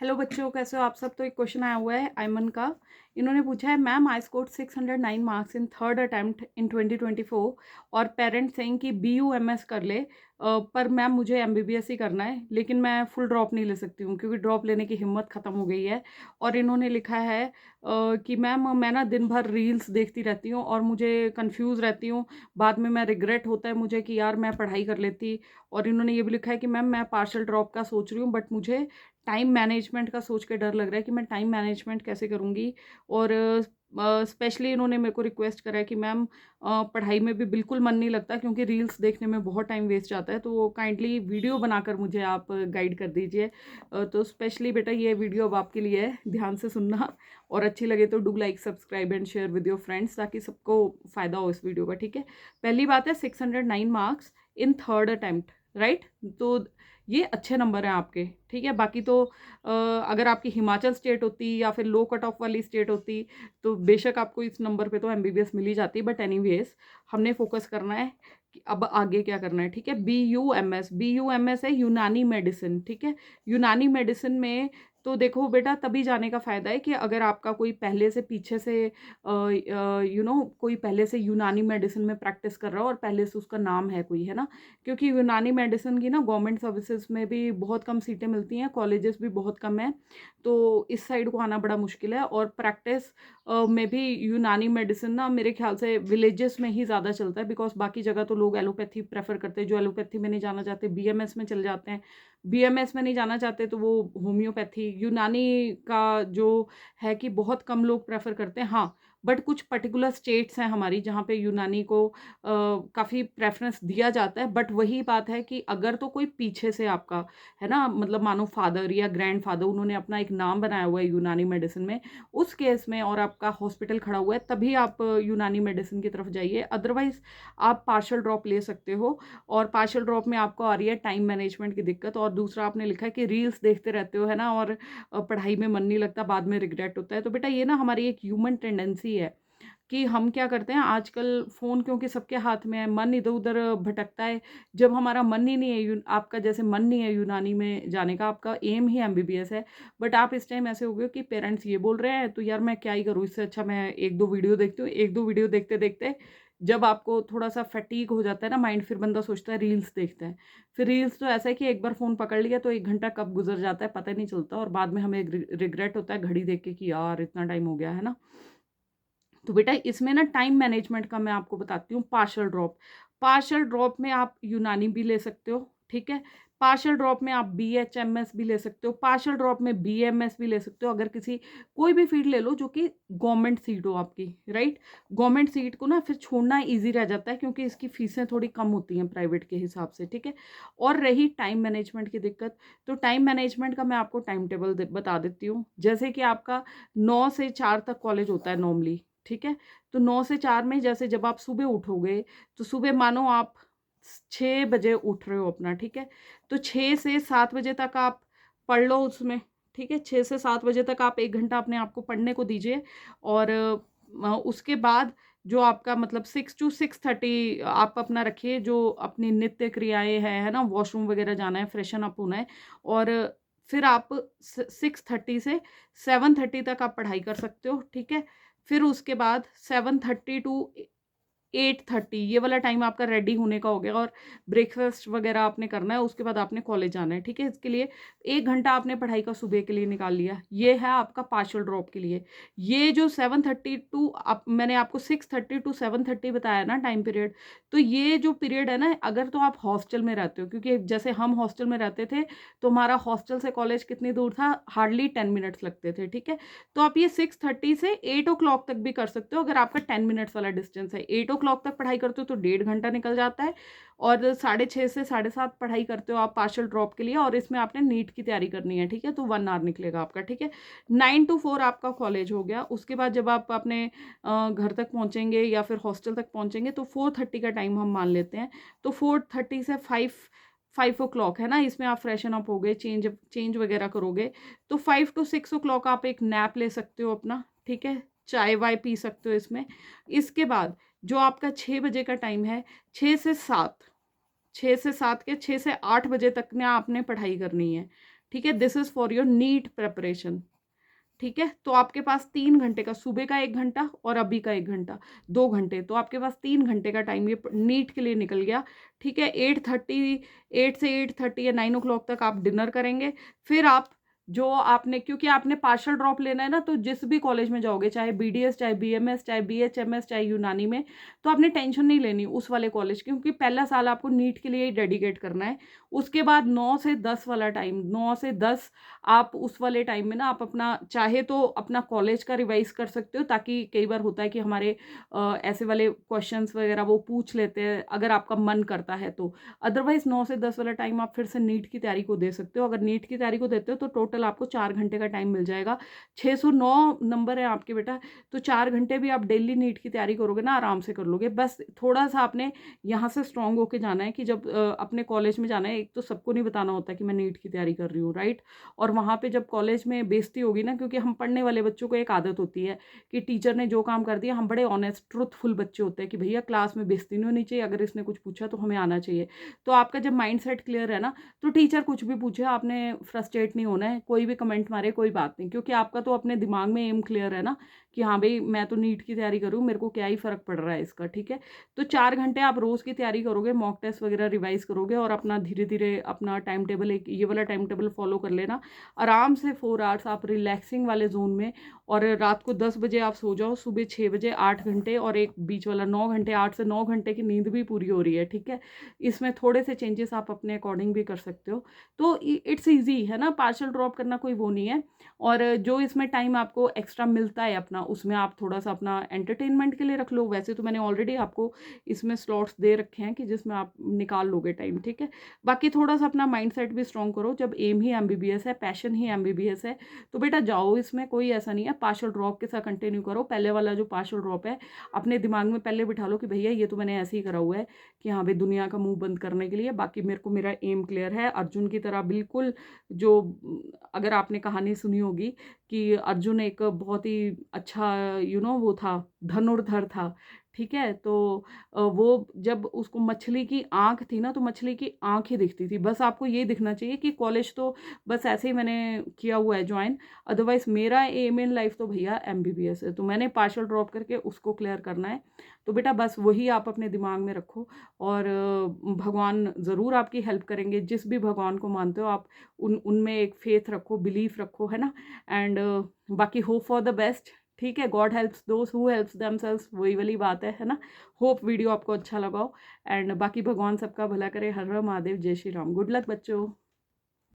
Hello बच्चों, कैसे हो आप सब। तो एक क्वेश्चन आया हुआ है आयमन का। इन्होंने पूछा है, ma'am I scored 609 marks in third attempt in 2024 और पेरेंट्स सेइंग कि BUMS कर ले, पर मैम मुझे MBBS ही करना है, लेकिन मैं फुल ड्रॉप नहीं ले सकती हूँ क्योंकि ड्रॉप लेने की हिम्मत ख़त्म हो गई है। और इन्होंने लिखा है कि मैम मैं ना दिन भर रील्स देखती रहती हूँ और मुझे कंफ्यूज रहती हूँ, बाद में मैं रिग्रेट होता है मुझे कि यार मैं पढ़ाई कर लेती। और इन्होंने ये भी लिखा है कि मैम मैं पार्शियल ड्रॉप का सोच रही हूँ, बट मुझे टाइम मैनेजमेंट का सोच के डर लग रहा है कि मैं टाइम मैनेजमेंट कैसे करूँगी। और स्पेशली इन्होंने मेरे को रिक्वेस्ट करा है कि मैम पढ़ाई में भी बिल्कुल मन नहीं लगता क्योंकि रील्स देखने में बहुत टाइम वेस्ट जाता है, तो काइंडली वीडियो बनाकर मुझे आप गाइड कर दीजिए। तो स्पेशली बेटा ये वीडियो अब आपके लिए है, ध्यान से सुनना और अच्छी लगे तो do like subscribe and share with your friends ताकि सबको फ़ायदा हो इस वीडियो का। ठीक है, पहली बात है 609 marks in third attempt, right. तो ये अच्छे नंबर हैं आपके, ठीक है। बाकी तो अगर आपकी हिमाचल स्टेट होती या फिर लो कट ऑफ वाली स्टेट होती तो बेशक आपको इस नंबर पे तो MBBS मिल ही जाती, बट एनीवेज हमने फोकस करना है कि अब आगे क्या करना है। ठीक है, BUMS है यूनानी मेडिसिन। ठीक है, यूनानी मेडिसिन में तो देखो बेटा तभी जाने का फ़ायदा है कि अगर आपका कोई पहले से पीछे से कोई पहले से यूनानी मेडिसिन में प्रैक्टिस कर रहा हो और पहले से उसका नाम है कोई, है ना। क्योंकि यूनानी मेडिसिन की ना गवर्नमेंट सर्विसेज में भी बहुत कम सीटें मिलती हैं, कॉलेजेस भी बहुत कम हैं, तो इस साइड को आना बड़ा मुश्किल है। और प्रैक्टिस में भी यूनानी मेडिसिन ना मेरे ख्याल से विलेजेस में ही ज़्यादा चलता है, बिकॉज बाकी जगह तो लोग एलोपैथी प्रेफर करते हैं। जो एलोपैथी में नहीं जाना चाहते BMS में चले जाते हैं, BMS में नहीं जाना चाहते तो वो होम्योपैथी। यूनानी का जो है कि बहुत कम लोग प्रेफर करते हैं, हाँ, बट कुछ पर्टिकुलर स्टेट्स हैं हमारी जहाँ पे यूनानी को काफ़ी प्रेफरेंस दिया जाता है। बट वही बात है कि अगर तो कोई पीछे से आपका है ना, मतलब मानो फादर या ग्रैंड फादर उन्होंने अपना एक नाम बनाया हुआ है यूनानी मेडिसिन में, उस केस में और आपका हॉस्पिटल खड़ा हुआ है तभी आप यूनानी मेडिसिन की तरफ जाइए। अदरवाइज आप पार्शियल ड्रॉप ले सकते हो। और पार्शियल ड्रॉप में आपको आ रही है टाइम मैनेजमेंट की दिक्कत, और दूसरा आपने लिखा है कि रील्स देखते रहते हो, है ना, और पढ़ाई में मन नहीं लगता, बाद में रिग्रेट होता है। तो बेटा ये ना हमारी एक ह्यूमन टेंडेंसी है कि हम क्या करते हैं आजकल, फ़ोन क्योंकि सबके हाथ में है, मन इधर-उधर भटकता है। जब हमारा मन ही नहीं है आपका जैसे मन नहीं है यूनानी में जाने का, आपका एम ही MBBS है, बट आप इस टाइम ऐसे हो गए हो कि पेरेंट्स ये बोल रहे हैं तो यार मैं क्या ही करूँ, इससे अच्छा मैं 1-2 वीडियो देखती हूँ। 1-2 वीडियो देखते-देखते जब आपको थोड़ा-सा फटीग हो जाता है ना माइंड, फिर बंदा सोचता है रील्स देखते हैं। फिर रील्स तो ऐसा है कि एक बार फ़ोन पकड़ लिया तो 1 घंटा कब गुज़र जाता है पता ही नहीं चलता, और बाद में हमें रिग्रेट होता है घड़ी देख के कि यार इतना टाइम हो गया, है ना। तो बेटा इसमें ना टाइम मैनेजमेंट का मैं आपको बताती हूँ। पार्शियल ड्रॉप, पार्शियल ड्रॉप में आप यूनानी भी ले सकते हो, ठीक है। पार्शियल ड्रॉप में आप BHMS भी ले सकते हो, पार्शियल ड्रॉप में BMS भी ले सकते हो। अगर किसी कोई भी फील्ड ले लो जो कि गवर्नमेंट सीट हो आपकी, राइट। गवर्नमेंट सीट को ना फिर छोड़ना ईजी रह जाता है क्योंकि इसकी फीसें थोड़ी कम होती हैं प्राइवेट के हिसाब से, ठीक है। और रही टाइम मैनेजमेंट की दिक्कत, तो टाइम मैनेजमेंट का मैं आपको टाइम टेबल बता देती हूँ। जैसे कि आपका 9 से 4 तक कॉलेज होता है नॉर्मली, ठीक है। तो 9 से 4 में जैसे जब आप सुबह उठोगे, तो सुबह मानो आप 6 बजे उठ रहे हो अपना, ठीक है। तो 6 से 7 बजे तक आप पढ़ लो उसमें, ठीक है। 6 से 7 बजे तक आप 1 घंटा अपने आप को पढ़ने को दीजिए। और उसके बाद जो आपका मतलब 6 टू 6:30 आप अपना रखिए, जो अपनी नित्य क्रियाएँ हैं, है ना, वॉशरूम वगैरह जाना है, फ्रेशन अप होना है। और फिर आप 6:30 से 7:30 तक आप पढ़ाई कर सकते हो, ठीक है। फिर उसके बाद 7:30 टू 8:30 ये वाला टाइम आपका रेडी होने का हो गया, और ब्रेकफास्ट वगैरह आपने करना है, उसके बाद आपने कॉलेज जाना है, ठीक है। इसके लिए 1 घंटा आपने पढ़ाई का सुबह के लिए निकाल लिया। ये है आपका पार्शियल ड्रॉप के लिए। ये जो 7:30 टू आप मैंने आपको 6:30 टू 7:30 बताया ना टाइम पीरियड, तो ये जो पीरियड है ना, अगर तो आप हॉस्टल में रहते हो, क्योंकि जैसे हम हॉस्टल में रहते थे तो हमारा हॉस्टल से कॉलेज कितनी दूर था, हार्डली 10 मिनट्स लगते थे, ठीक है। तो आप ये 6:30 से 8 ओ क्लॉक तक भी कर सकते हो अगर आपका 10 मिनट्स वाला डिस्टेंस है। 8 ओ क्लॉक तक पढ़ाई करते हो तो 1.5 घंटा निकल जाता है, और 6:30 से 7:30 पढ़ाई करते हो आप पार्शियल ड्रॉप के लिए, और इसमें आपने नीट की तैयारी करनी है, ठीक है। तो 1 आवर निकलेगा आपका, ठीक है। 9 टू 4 आपका कॉलेज हो गया। उसके बाद जब आप अपने घर तक पहुंचेंगे या फिर हॉस्टल तक पहुंचेंगे तो 4:30 का टाइम हम मान लेते हैं। तो 4:30 से 5 ओ क्लॉक है ना, इसमें आप फ्रेशन अप हो गए, चेंज चेंज वगैरह करोगे, तो 5 टू 6 ओ क्लॉक आप एक नैप ले सकते हो अपना, ठीक है। चाय वाय पी सकते हो इसमें। इसके बाद जो आपका 6 बजे का टाइम है, 6 से 7 के 6 से 8 बजे तक ना आपने पढ़ाई करनी है, ठीक है, this is for your NEET preparation. ठीक है, तो आपके पास 3 घंटे का, सुबह का 1 घंटा और अभी का 1 घंटा, 2 घंटे, तो आपके पास 3 घंटे का टाइम ये नीट के लिए निकल गया। ठीक है, 8:30, 8 से 8:30 या 9 o'clock तक आप डिनर करेंगे। फिर आप जो आपने, क्योंकि आपने पार्शल ड्रॉप लेना है ना, तो जिस भी कॉलेज में जाओगे, चाहे बीडीएस, चाहे बीएमएस, चाहे बीएचएमएस, चाहे यूनानी में, तो आपने टेंशन नहीं लेनी उस वाले कॉलेज, क्योंकि पहला साल आपको नीट के लिए ही डेडिकेट करना है। उसके बाद 9 से 10 वाला टाइम, 9 से 10 आप उस वाले टाइम में ना आप अपना चाहे तो अपना कॉलेज का रिवाइज कर सकते हो, ताकि कई बार होता है कि हमारे ऐसे वाले क्वेश्चंस वगैरह वो पूछ लेते हैं, अगर आपका मन करता है तो। अदरवाइज 9 से 10 वाला टाइम आप फिर से नीट की तैयारी को दे सकते हो। अगर नीट की तैयारी को देते हो तो टोटल आपको 4 घंटे का टाइम मिल जाएगा। 609 नंबर है आपके बेटा, तो 4 घंटे भी आप डेली नीट की तैयारी करोगे ना, आराम से कर लोगे। बस थोड़ा सा आपने यहाँ से स्ट्रांग होके जाना है कि जब अपने कॉलेज में जाना है, एक तो सबको नहीं बताना होता कि मैं नीट की तैयारी कर रही हूँ, राइट। और वहाँ पे जब कॉलेज में बेइज्जती होगी ना, क्योंकि हम पढ़ने वाले बच्चों को एक आदत होती है कि टीचर ने जो काम कर दिया, हम बड़े ऑनेस्ट ट्रूथफुल बच्चे होते हैं कि भैया क्लास में बेइज्जती नहीं होनी चाहिए, अगर इसने कुछ पूछा तो हमें आना चाहिए। तो आपका जब माइंड सेट क्लियर है ना, तो टीचर कुछ भी पूछे आपने फ्रस्ट्रेट नहीं होना है, कोई भी कमेंट मारे कोई बात नहीं, क्योंकि आपका तो अपने दिमाग में एम क्लियर है ना कि हाँ भाई मैं तो नीट की तैयारी करूँ, मेरे को क्या ही फ़र्क पड़ रहा है इसका। ठीक है, तो 4 घंटे आप रोज़ की तैयारी करोगे, मॉक टेस्ट वगैरह रिवाइज करोगे, और अपना धीरे धीरे अपना टाइम टेबल, एक ये वाला टाइम टेबल फॉलो कर लेना। आराम से 4 आवर्स आप रिलैक्सिंग वाले जोन में, और रात को 10 बजे आप सो जाओ, सुबह 6 बजे 8 घंटे, और एक बीच वाला 9 घंटे, 8 से 9 घंटे की नींद भी पूरी हो रही है। ठीक है, इसमें थोड़े से चेंजेस आप अपने अकॉर्डिंग भी कर सकते हो। तो इट्स ईजी है ना, पार्शल ड्रॉप करना कोई वो नहीं है। और जो इसमें टाइम आपको एक्स्ट्रा मिलता है अपना, उसमें आप थोड़ा सा अपना एंटरटेनमेंट के लिए रख लो। वैसे तो मैंने ऑलरेडी आपको इसमें स्लॉट्स दे रखे हैं कि जिसमें आप निकाल लोगे टाइम। ठीक है, बाकी थोड़ा सा अपना माइंड सेट भी स्ट्रॉन्ग करो। जब एम ही एमबीबीएस है, पैशन ही एमबीबीएस है, तो बेटा जाओ, इसमें कोई ऐसा नहीं है। पार्शल ड्रॉप के साथ कंटिन्यू करो। पहले वाला जो पार्शल ड्रॉप है, अपने दिमाग में पहले बिठा लो कि भैया ये तो मैंने ऐसे ही करा हुआ है कि हाँ भाई दुनिया का मुंह बंद करने के लिए, बाकी मेरे को मेरा एम क्लियर है। अर्जुन की तरह बिल्कुल, जो अगर आपने कहानी सुनी होगी कि अर्जुन एक बहुत ही अच्छा वो था, धनुर्धर था। ठीक है, तो वो जब उसको मछली की आँख थी ना, तो मछली की आँख ही दिखती थी। बस आपको ये दिखना चाहिए कि कॉलेज तो बस ऐसे ही मैंने किया हुआ है ज्वाइन, अदरवाइज़ मेरा एम इन लाइफ तो भैया एमबीबीएस है, तो मैंने पार्शियल ड्रॉप करके उसको क्लियर करना है। तो बेटा बस वही आप अपने दिमाग में रखो, और भगवान ज़रूर आपकी हेल्प करेंगे। जिस भी भगवान को मानते हो आप, उनमें एक फेथ रखो, बिलीफ रखो, है ना। एंड बाकी होप फॉर द बेस्ट। ठीक है, God helps those who helps themselves, वही वाली बात है ना। होप वीडियो आपको अच्छा लगा हो, एंड बाकी भगवान सबका भला करे। हर हर महादेव, जय श्री राम। गुड लक बच्चों।